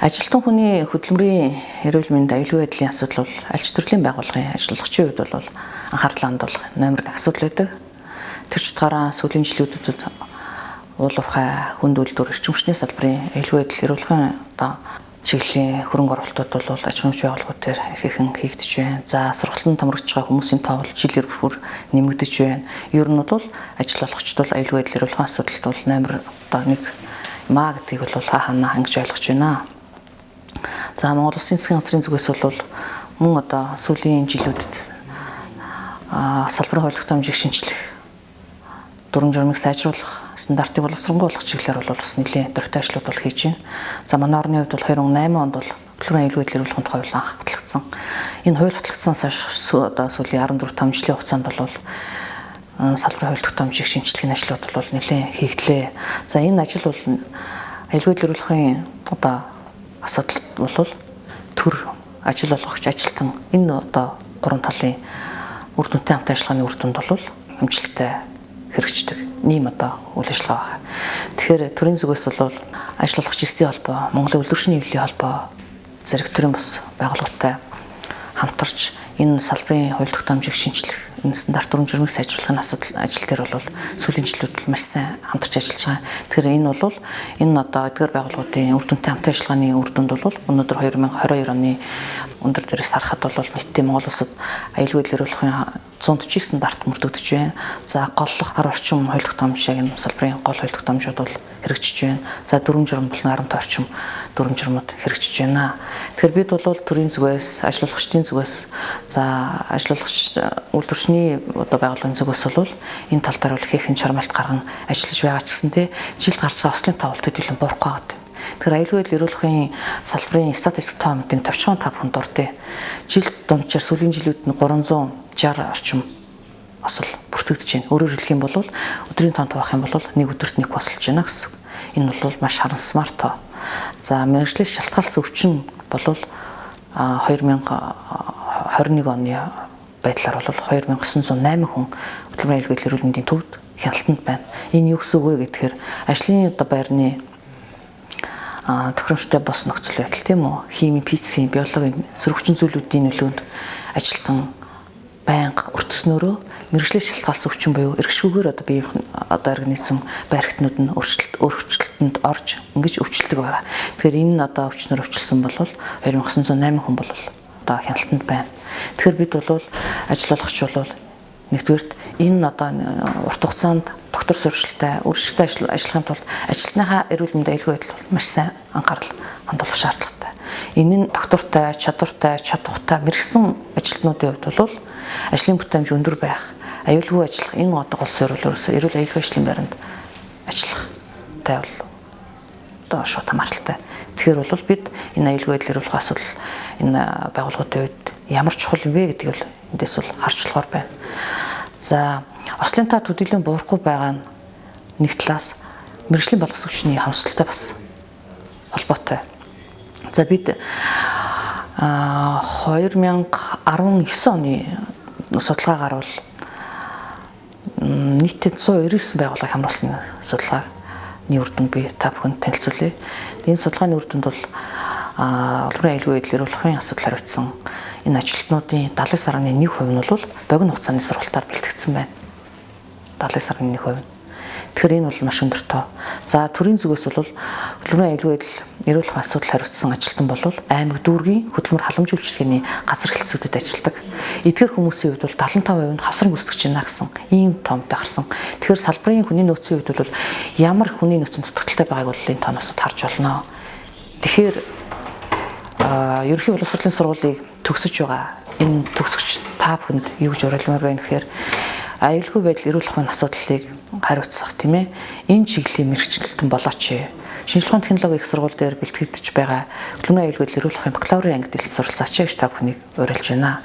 Ажилтан хүний хөдөлмөрийн эрүүл мэндийн аюулгүй байдлын асуудал бол аль ч төрлийн байгууллагын ажиллагчийн хувьд бол анхаарлаа хандуулах номер 1 асуудал байдаг. Тэр ч утгаараа сүүлийн жилүүдэд уул уурхай хүнд үйлдвэр эрчим хүчний салбарын аюулгүй байдал эрүүлэхийн чиглэлийн хөрөнгө оруулалтууд бол аж ахуйн байгууллагууд дээр ихэнх хийгдэж байна. За сургалтанд томрогдож байгаа хүмүүсийн тоо бол жилээр бүр нэмэгдэж байна. Ер нь бол ажил олгогчд бол аюулгүй байдал эрүүлэхийн асуудалд бол номер 1 маа гэдгийг бол хаана хангаж ойлгож байна. За Монгол Улсын засгийн газрын зүгээс бол мөн одоо сүүлийн жилүүдэд салбарын хууль тогтоомжийг шинжлэх, дүрм журмыг сайжруулах, стандартыг боловсронгуй болгох чиглэлээр бол бас нэлээд дөрвтэй ажлууд бол хийж байна. За манай орны хувьд бол 2008 онд бол хөдөлмөрийн аюулгүй байдлын эрүүлэхийн тухай хууль анх батлагдсан. Энэ хууль батлагдсанаас хойш одоо сүүлийн 14 жилийн хугацаанд бол салбарын хууль тогтоомжийг шинжлэхийн ажлууд бол нэлээд хийгдлээ. За энэ ажил бол аюулгүй байдлын эрүүлэхийн одоо асуудал бол төр ажил олгогч ажилтан энэ одоо гурван талын үр дүнтэй хамт ажиллагааны үр дүнд бол амжилттай хэрэгждэг ийм одоо үйл ажиллагаа байна. Тэгэхээр төрийн зүгээс бол ажил олгогч эсдийн холбоо, Монголын үйлдвэрчний хэвлэлийн холбоо зэрэг төрийн бас байгууллагатай хамтарч энэ салбарын хууль тогтоомжийг шинжлэх, энэ стандарт дүрм журмыг сайжруулахын асуудал ажил дээр бол сүүлийн жилүүд маш сайн хамтарч ажиллаж байгаа. Тэгэхээр энэ бол энэ одоо эдгээр байгууллагуудын үр дүнтэй хамт ажиллагааны үр дүнд бол өнөөдөр 2022 оны өндөр дээрээс харахад бол нийтдээ Монгол улсад аюулгүй байдлын эрүүлэхийн 149 стандарт мөрдөгдөж байна. За голлох 10 орчим хууль тогтоомжийг энэ салбарын гол хууль тогтоомжууд бол хэрэгжиж байна. За дүрм журм болон 10 орчим дүрм журмууд хэрэгжиж байна. Тэгэхээр бид бол төрийн зүгээс, ажил олгогчдын зүгээс, за ажил олгогч үйлдвэрчний одоо байгууллагын зүгээс бол энэ тал дээр бол хийхэн чармайлт гарган ажиллаж байгаа ч гэсэнтэй жилд гарч байгаа ослын тоо бол төдийлөн буурахгүй байгаа. Тэгэхээр аюулгүй байдлын эрүүлэхийн салбарын статистик тоо мэдээ товчхон 5 хүн дуртай. Жилд дунджаар сүүлийн жилүүд нь 360 орчим осол бүртгэгдэж байна. Өөрөөр хэлэх юм бол өдрийн тоонд хуваах юм бол нэг өдөрт нэг босолж байна гэсэн. Энэ бол маш харамсмар тоо. За мэргэжлийн шалтгаалсан өвчин бол 2021 оны байдлаар бол 2908 хүн хөдөлмөрийн аюулгүй байдлын эрүүл мэндийн төвд хяналтанд байна. Энэ юу гэсэн үг вэ гэхээр ажлын одоо байрны тохиромжтой бос нөхцөл байдал тийм үү? Хими, физикийн, биологийн сөрөгчн зүйлүүдийн нөлөөнд ажилтан байнга өртснөөрөө мэргэжлийн шалтгаалсан өвчин буюу эргэшгүйгээр одоо бие одоо организм байрхтнууд нь өөрчлөлтөнд орж ингэж өвчлөдөг байгаа. Тэгэхээр энэ одоо өвчнөр өвчлсөн бол 2908 хүн бол одоо хяналтанд байна. Тэгэхээр бид бол ажил олгогч бол нэгдүгээрт энэ одоо урт хугацаанд доктор сурвалжтай үржигтэй ажиллахын тулд ажилтныхаа эрүүл мэндийн аюулгүй байдал бол маш сайн анхаарал хандуулах шаардлагатай. Энэ нь доктортой, чадвартай, чадвартай мэрэгсэн ажилтнуудын хувьд бол ажлын бүтээмж өндөр байх, аюулгүй ажиллах энэ одоо гол суурь бол ерөөсөө эрүүл аюулгүй ажлын байранд ажиллахтай бол одоо шууд хамааралтай. Тэгэхээр бол бид энэ аюулгүй байдлыг эрүүлэх асуудал энэ байгууллагуудын хувьд ямар чухал юм бэ гэдгийг бол эндээс бол харж болохоор байна. За ослын тоо төдийлөн буурахгүй байгаа нь нэг талаас мэргэжлийн боловсрогчны хамсалтай бас холбоотой. За бид 2019 оны судалгаагаар бол нийтдээ 199 байгууллага хамруулсан судалгааны үр дүн би та бүхэнд танилцуулъя. Энэ судалгааны үр дүнд бол хөдөлмөрийн аюулгүй байдлын эрүүлэхийн асуудал хариуцсан энэ ажилтнуудын 70.1% нь бол богино хугацааны сургалтаар бэлтгэгдсэн байна. 70.1%. Тэгэхээр энэ бол маш өндөр тоо. За төрийн зүгээс бол хөдөлмөрийн аюулгүй байдал эрүүлэх асуудал хариуцсан ажилтан бол аймаг дүүргийн хөдөлмөр халамж үйлчилгээний газар хэлтсүүдэд ажилладаг. Эдгээр хүмүүсийн хувьд бол 75% нь хавсран гүйцэтгэж байна гэсэн ийм тоомтой гарсан. Тэгэхээр салбарын хүний нөөцийн хувьд бол ямар хүний нөөцийн дутагдaltaй байгааг бол энэ тооноос харж болно. Тэгэхээр ерөнхий боловсролын сургуулийг төгсөж байгаа энэ төгсөгч та бүхэнд юу гэж уриалмаар байна гэхээр аюулгүй байдал эрүүлэхийн асуудлыг хариуцах тийм ээ энэ чиглэлийн мэргэжилтэн болооч. Шинжлэх ухааны технологийн их сургууль дээр бэлтгэгдэж байгаа хөдөлмөрийн аюулгүй байдлын эрүүлэхийн бакалаврын анги дэлгэц суралцаач гэж та бүхнийг уриалж байна.